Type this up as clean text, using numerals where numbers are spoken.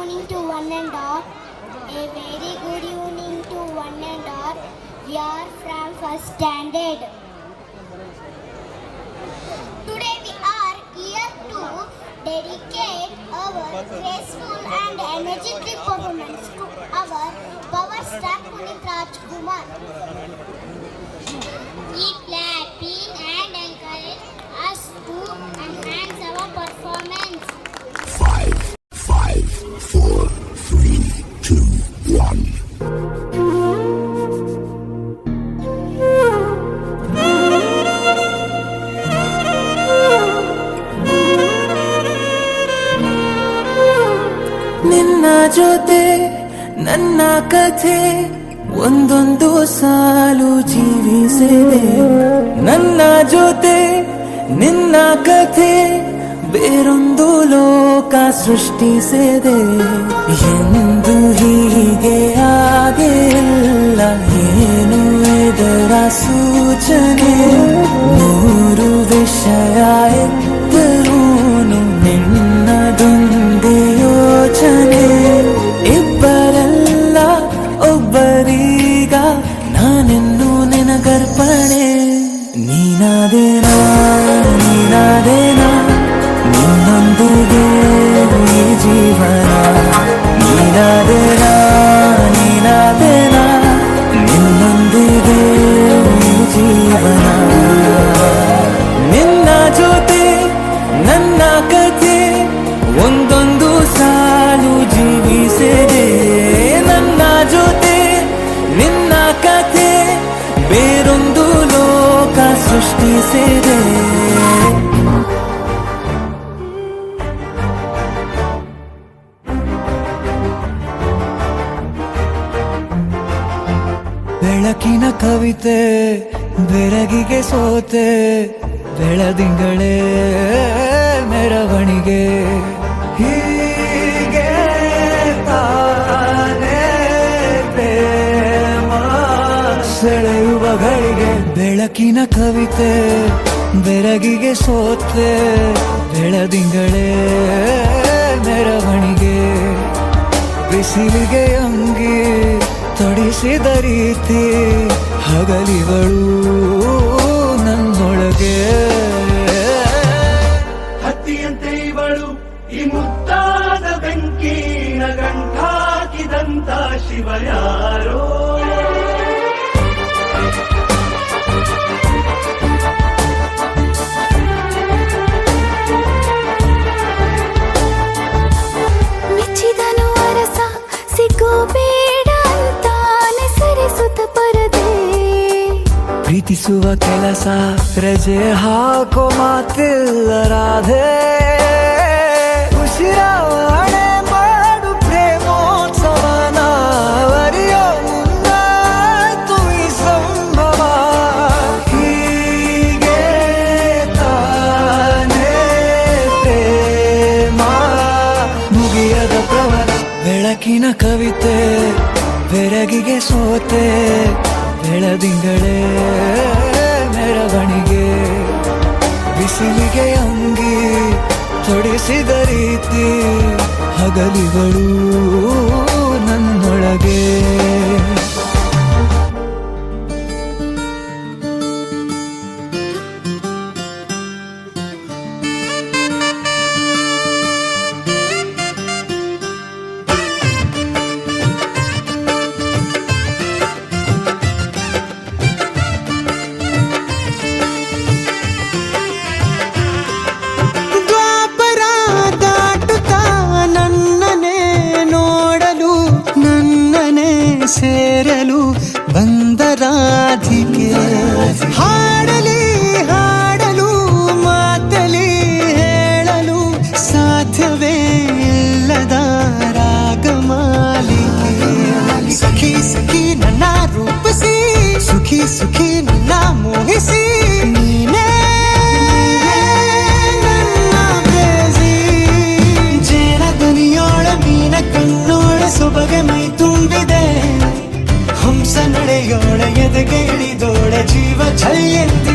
morning to one and all. A very good evening to one and all. We are from first standard. Today we are here to dedicate our graceful and energetic performance to our power star Punit Rajkumar. Keep clapping and encourage us to enhance our performance. 5, 4, 3, 2, 1. ನಿನ್ನ ಜೊತೆ ನನ್ನ ಕಥೆ ಒಂದೊಂದು ಸಾಲು ಜೀವಿಸಿದೆ. ನನ್ನ ಜೊತೆ ನಿನ್ನ ಕಥೆ ಬೇರೊಂದು ಲೋಕ ಸೃಷ್ಟಿಸಿದೆ. ಎಂದು ಹೀಗೆ ಆಗಿಲ್ಲ, ಏನು ಇದರ ಸೂಚನೆ? ನೂರು ವಿಷಯ ಎತ್ತರೂನು ನಿನ್ನದೊಂದೇ ಯೋಚನೆ. ಇಬ್ಬರಲ್ಲ ಒಬ್ಬರೀಗ ನಾನೆನ್ನು ನಿನಗರ್ಪಣೆ. ನೀನಾದೇನಾ ನೀನಾದೇನಾ ನಿನ್ನೊಂದಿಗೆ ಈ ಜೀವನ. ನೀನಾದೇನಾ ನೀನಾದೇನಾ ನಿನ್ನೊಂದಿಗೆ ಈ ಜೀವನ. ನಿನ್ನ ಜೊತೆ ನನ್ನ ಕಥೆ ಒಂದೊಂದು ಸಾಲು ಜೀವಿಸಿದೆ. ನನ್ನ ಜೊತೆ ನಿನ್ನ ಕಥೆ ಬೇರೊಂದು ಲೋಕ ಸೃಷ್ಟಿಸಿದೆ. ಬೆಳಕಿನ ಕವಿತೆ ಬೆರಗಿಗೆ ಸೋತೆ, ಬೆಳದಿಂಗಳೇ ಮೆರವಣಿಗೆ. ಹೀಗೆ ತಾನೇ ಪ್ರೇಮ ಸೆಳೆಯುವ ಗಳಿಗೆ. ಬೆಳಕಿನ ಕವಿತೆ ಬೆರಗಿಗೆ ಸೋತೆ, ಬೆಳದಿಂಗಳೇ ಮೆರವಣಿಗೆ. ಬಿಸಿಲಿಗೆ ಅಂಗಿ ತೊಡಿಸಿದ ರೀತಿ ಹಗಲಿಗಳು ನನ್ನೊಳಗೆ. ಹತ್ತಿಯಂತೆ ಇವಳು ಈ ಮುದ್ದಾದ ಬೆಂಕಿನ ಗಂಟಾಕಿದಂತ ಶಿವ ಯಾರೋ. ಮೆಚ್ಚಿದನು ಅರಸ ಸಿಗೋಬೇಡ ಅಂತಾನೆ ಸರಿಸುತ್ತ ಪರದೆ. ಪ್ರೀತಿಸುವ ಕೆಲಸ ರಜೆ ಹಾಕೋ ಮಾತಿಲ್ಲ ರಾಧೆ. ಉಸಿರಾವಣೆ ಮಾಡು ಪ್ರೇಮೋತ್ಸವನ ಅರಿಯೋ ಮುಂದಾಯ್ತು ಈ ಸಂಭವ. ಹೀಗೆ ತಾನೇ ಪ್ರೇಮ ಮುಗಿಯದ ಪ್ರವರ. ಬೆಳಕಿನ ಕವಿತೆ ಬೆರಗಿಗೆ ಸೋತೆ, ಬೆಳದಿಂಗಳೇ ಮೆರವಣಿಗೆ. ಬಿಸಿಲಿಗೆ ಅಂಗಿ ತೊಡಿಸಿದ ರೀತಿ ಹಗಲಿಗಳು ನನ್ನೊಳಗೆ. ಸೇರಲು ಬಂದ ರಾಧಿಕೆ. ಹಾಡಲಿ ಹಾಡಲು ಮಾತಲಿ ಹೇಳಲು ಸಾಧ್ಯವೇ ಇಲ್ಲದ ರಾಗಮಾಲಿಕೆ. ಸಖಿ ಸಖಿ ನನ್ನ ರೂಪಿಸಿ, ಸುಖಿ ಸುಖಿ ನನ್ನ ಮೋಹಿಸಿ. ನೀನೇ ನನ್ನ ಬೇಸಿ. ಜೇನ ದನಿಯೋಳ ಮೀನ ಕಣ್ಣೋಳ ಸೊಬಗೆ ಮೈ ತುಂಬಿದೆ. ಹಂಸ ನಡೆಯೋಳ ಎದೆಗೆ ಇಳಿದೋಳ ಜೀವ ಛಲ್ಯಂತಿ